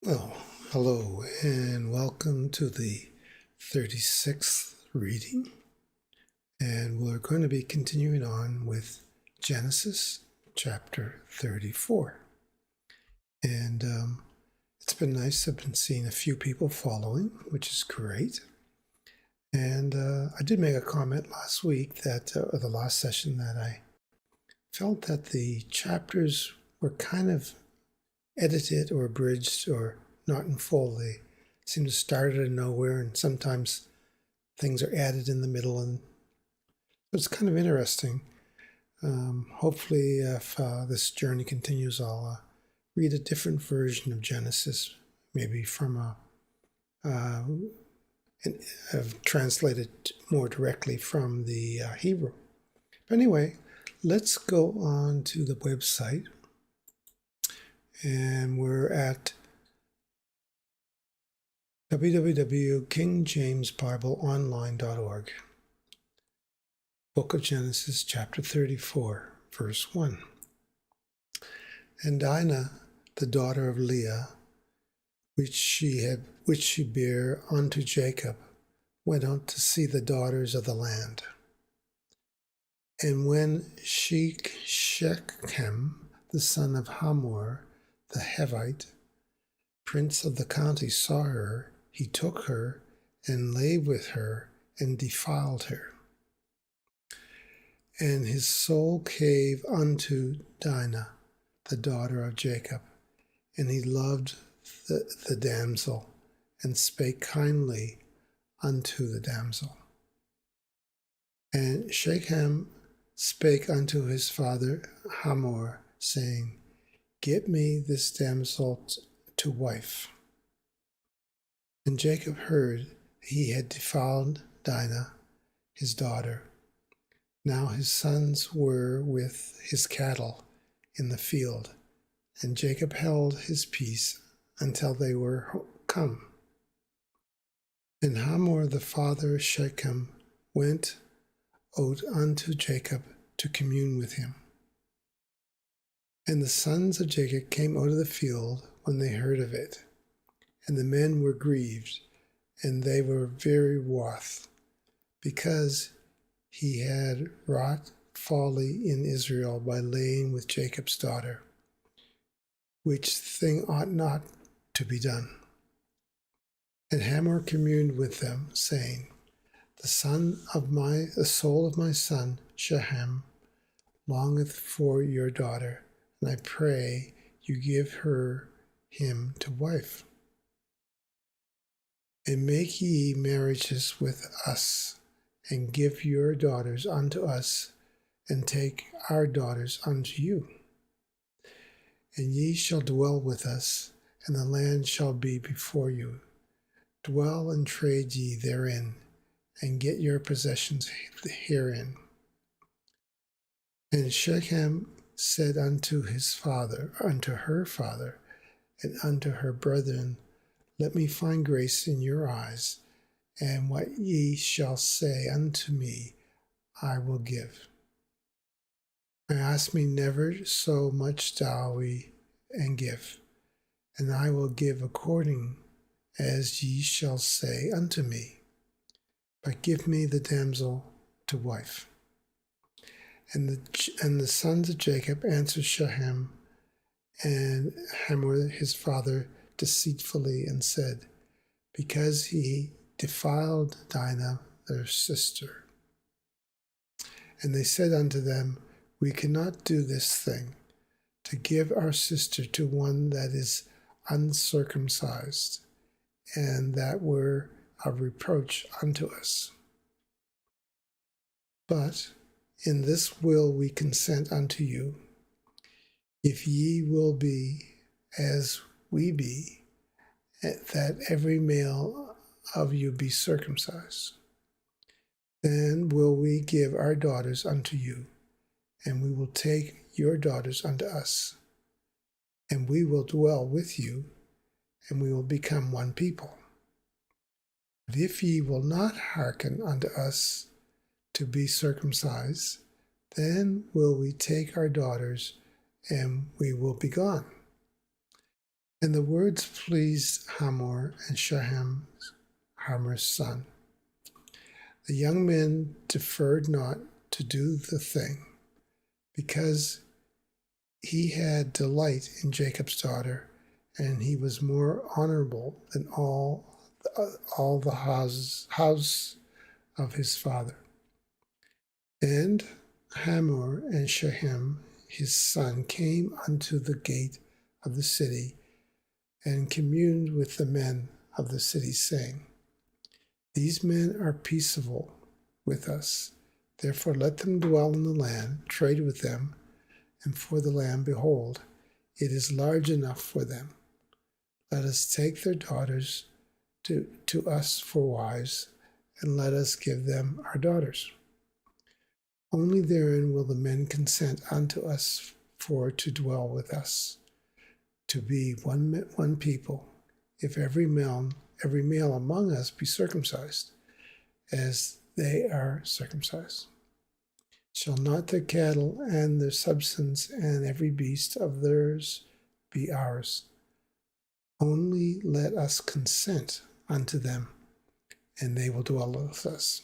Well, hello and welcome to the 36th reading. And we're going to be continuing on with Genesis chapter 34. And it's been nice. I've been seeing a few people following, which is great. And I did make a comment last week that, or the last session, that I felt that the chapters were kind of edited or abridged or not in full. They seem to start out of nowhere, and sometimes things are added in the middle, and it's kind of interesting. Hopefully, if this journey continues, I'll read a different version of Genesis, maybe from I've translated more directly from the Hebrew. But anyway, let's go on to the website. And we're at www.kingjamesbibleonline.org. Book of Genesis, chapter 34, verse 1. And Dinah, the daughter of Leah, which she bare unto Jacob, went out to see the daughters of the land. And when Shechem, the son of Hamor, the Hivite, prince of the county, saw her, he took her and lay with her and defiled her. And his soul cave unto Dinah, the daughter of Jacob, and he loved the damsel, and spake kindly unto the damsel. And Shechem spake unto his father Hamor, saying, Get me this damsel to wife. And Jacob heard he had defiled Dinah, his daughter. Now his sons were with his cattle in the field, and Jacob held his peace until they were come. And Hamor the father of Shechem went out unto Jacob to commune with him. And the sons of Jacob came out of the field when they heard of it, and the men were grieved, and they were very wroth, because he had wrought folly in Israel by laying with Jacob's daughter, which thing ought not to be done. And Hamor communed with them, saying, The soul of my son Shechem longeth for your daughter, and I pray you give him to wife. And make ye marriages with us, and give your daughters unto us, and take our daughters unto you. And ye shall dwell with us, and the land shall be before you. Dwell and trade ye therein, and get your possessions herein. And Shechem said unto her father, and unto her brethren, Let me find grace in your eyes, and what ye shall say unto me, I will give. I ask me never so much dowry and give, and I will give according as ye shall say unto me. But give me the damsel to wife. And the sons of Jacob answered Shechem and Hamor his father deceitfully, and said, because he defiled Dinah their sister. And they said unto them, we cannot do this thing, to give our sister to one that is uncircumcised, and that were a reproach unto us. But in this will we consent unto you, if ye will be as we be, that every male of you be circumcised. Then will we give our daughters unto you, and we will take your daughters unto us, and we will dwell with you, and we will become one people. But if ye will not hearken unto us to be circumcised, then will we take our daughters, and we will be gone. And the words pleased Hamor and Shechem, Hamor's son. The young men deferred not to do the thing, because he had delight in Jacob's daughter, and he was more honorable than all the house of his father. And Hamor and Shechem his son came unto the gate of the city, and communed with the men of the city, saying, these men are peaceable with us, therefore let them dwell in the land, trade with them, and for the land, behold, it is large enough for them. Let us take their daughters to us for wives, and let us give them our daughters. Only therein will the men consent unto us for to dwell with us, to be one people, if every male among us be circumcised, as they are circumcised. Shall not their cattle and their substance and every beast of theirs be ours? Only let us consent unto them, and they will dwell with us.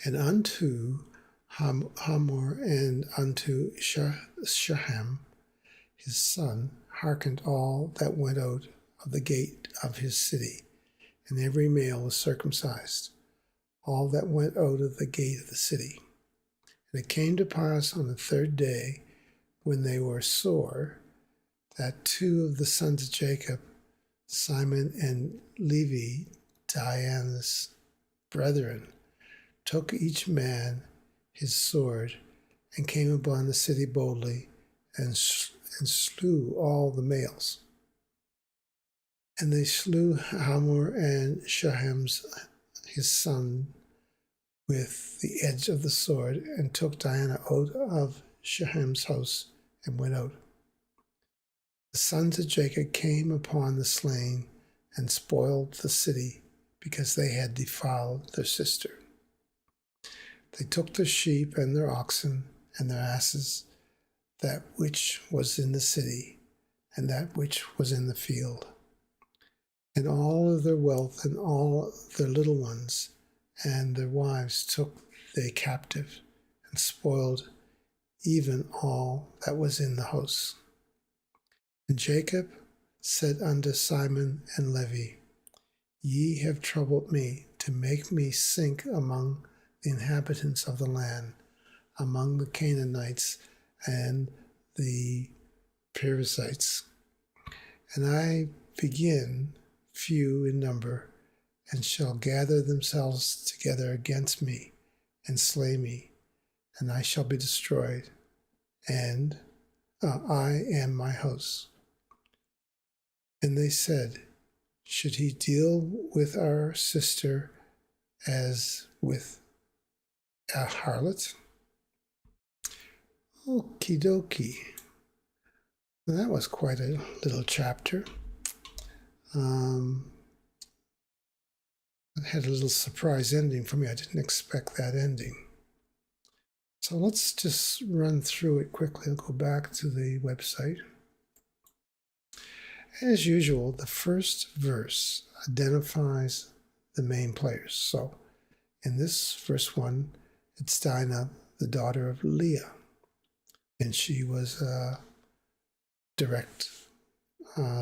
And unto Hamor and unto Shechem his son hearkened all that went out of the gate of his city, and every male was circumcised, all that went out of the gate of the city. And it came to pass on the third day, when they were sore, that two of the sons of Jacob, Simon and Levi, Dinah's brethren, took each man his sword, and came upon the city boldly, and slew all the males. And they slew Hamor and Shechem his son with the edge of the sword, and took Dinah out of Shechem's house, and went out. The sons of Jacob came upon the slain, and spoiled the city, because they had defiled their sister. They took their sheep and their oxen and their asses, that which was in the city, and that which was in the field, and all of their wealth, and all their little ones, and their wives took they captive, and spoiled even all that was in the house. And Jacob said unto Simon and Levi, ye have troubled me, to make me sink among the inhabitants of the land, among the Canaanites and the Perizzites. And I begin few in number, and shall gather themselves together against me, and slay me, and I shall be destroyed, and I and my house. And they said, should he deal with our sister as with a harlot? Okie dokie. Well, that was quite a little chapter. It had a little surprise ending for me. I didn't expect that ending. So let's just run through it quickly. I'll go back to the website. As usual, the first verse identifies the main players. So in this verse 1, it's Dinah, the daughter of Leah. And she was direct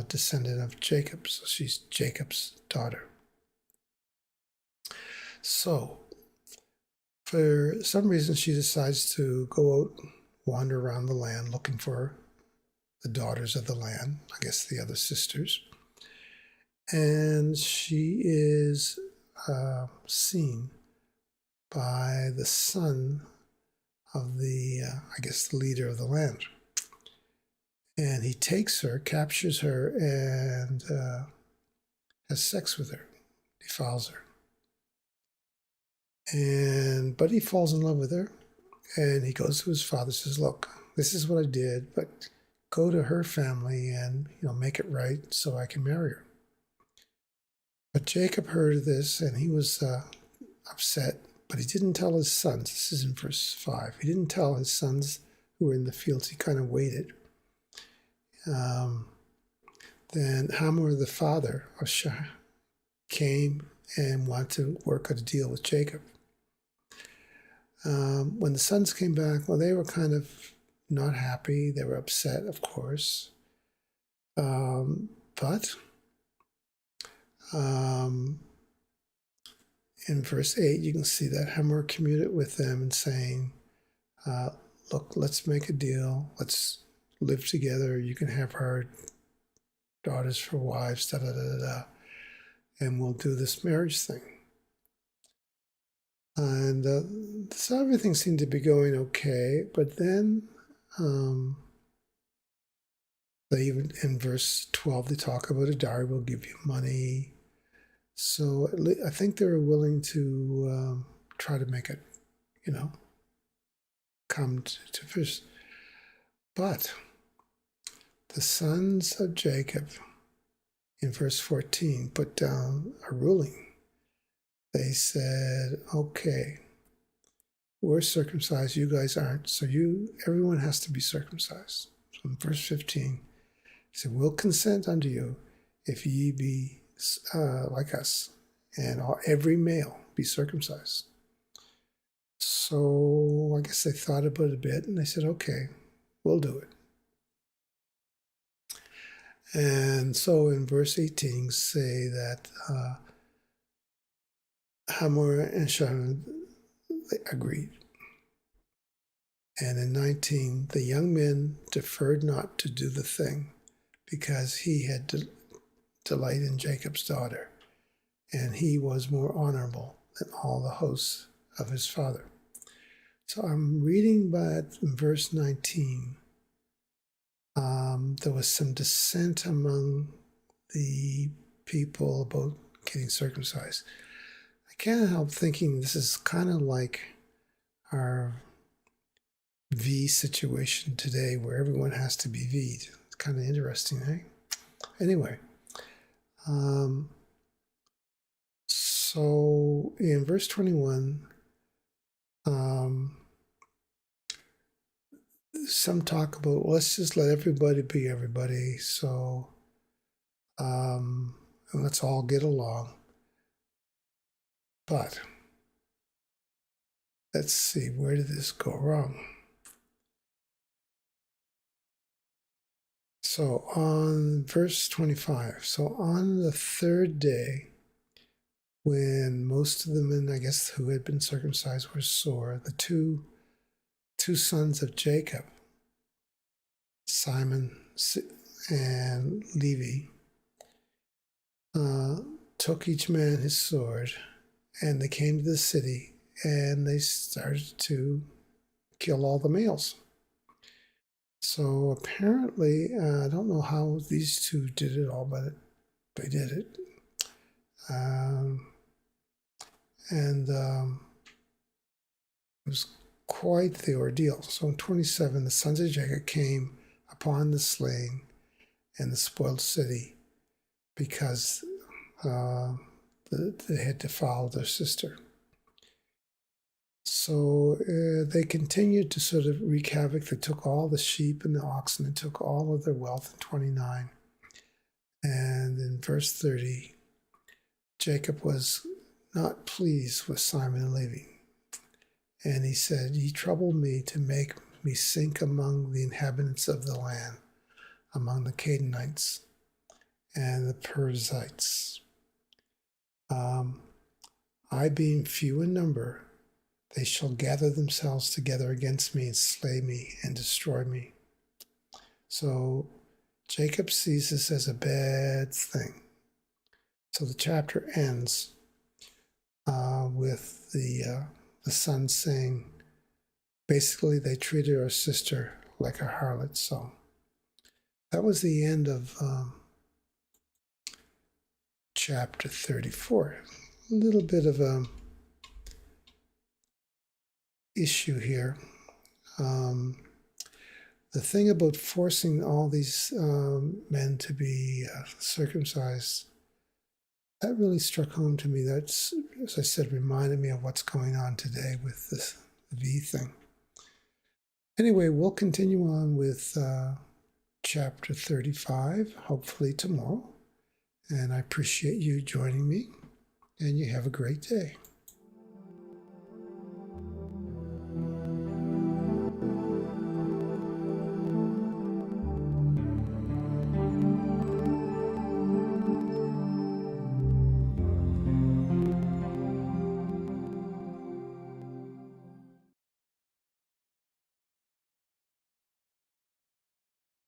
descendant of Jacob, so she's Jacob's daughter. So, for some reason, she decides to go out, wander around the land looking for the daughters of the land, I guess the other sisters. And she is seen by the son of the, I guess, the leader of the land. And he takes her, captures her, and has sex with her, defiles her. But he falls in love with her, and he goes to his father, says, look, this is what I did, but go to her family and make it right so I can marry her. But Jacob heard of this, and he was upset, but he didn't tell his sons. This is in verse 5. He didn't tell his sons who were in the fields. He kind of waited. Then Hamor, the father of Shechem, came and wanted to work out a deal with Jacob. When the sons came back, well, they were kind of not happy. They were upset, of course. But in verse 8, you can see that Hamor commuted with them and saying, look, let's make a deal. Let's live together. You can have her daughters for wives, and we'll do this marriage thing. And so everything seemed to be going okay, but then they even in verse 12 they talk about a dowry, will give you money. So I think they were willing to try to make it, come to fish. But the sons of Jacob, in verse 14, put down a ruling. They said, okay, we're circumcised, you guys aren't, so everyone has to be circumcised. So in verse 15, he said, we'll consent unto you if ye be like us, and every male be circumcised. So I guess they thought about it a bit, and they said, okay, we'll do it. And so in verse 18, say that Hamor and Shechem agreed. And in 19, the young men deferred not to do the thing, because he had delight in Jacob's daughter, and he was more honorable than all the hosts of his father. So I'm reading, but in verse 19, there was some dissent among the people about getting circumcised. I can't help thinking this is kind of like our V situation today, where everyone has to be V'd. It's kind of interesting, eh? Anyway, so in verse 21, some talk about, well, let's just let everybody be everybody, so and let's all get along. But let's see, where did this go wrong? So on verse 25, so on the third day, when most of the men, I guess, who had been circumcised were sore, the two sons of Jacob, Simon and Levi, took each man his sword, and they came to the city, and they started to kill all the males. So apparently, I don't know how these two did it all, but they did it. It was quite the ordeal. So in 27, the sons of Jacob came upon the slain and the spoiled city, because they had defiled their sister. So they continued to sort of wreak havoc. They took all the sheep and the oxen and took all of their wealth in 29. And in verse 30, Jacob was not pleased with Simon and Levi. And he said, ye troubled me to make me sink among the inhabitants of the land. among the Canaanites and the Perizzites. I being few in number, they shall gather themselves together against me and slay me and destroy me. So Jacob sees this as a bad thing. So the chapter ends with the son saying, basically, they treated our sister like a harlot. So that was the end of chapter 34. A little bit of an issue here. The thing about forcing all these men to be circumcised, that really struck home to me. That's, as I said, reminded me of what's going on today with this V thing. Anyway, we'll continue on with chapter 35, hopefully tomorrow. And I appreciate you joining me, and you have a great day.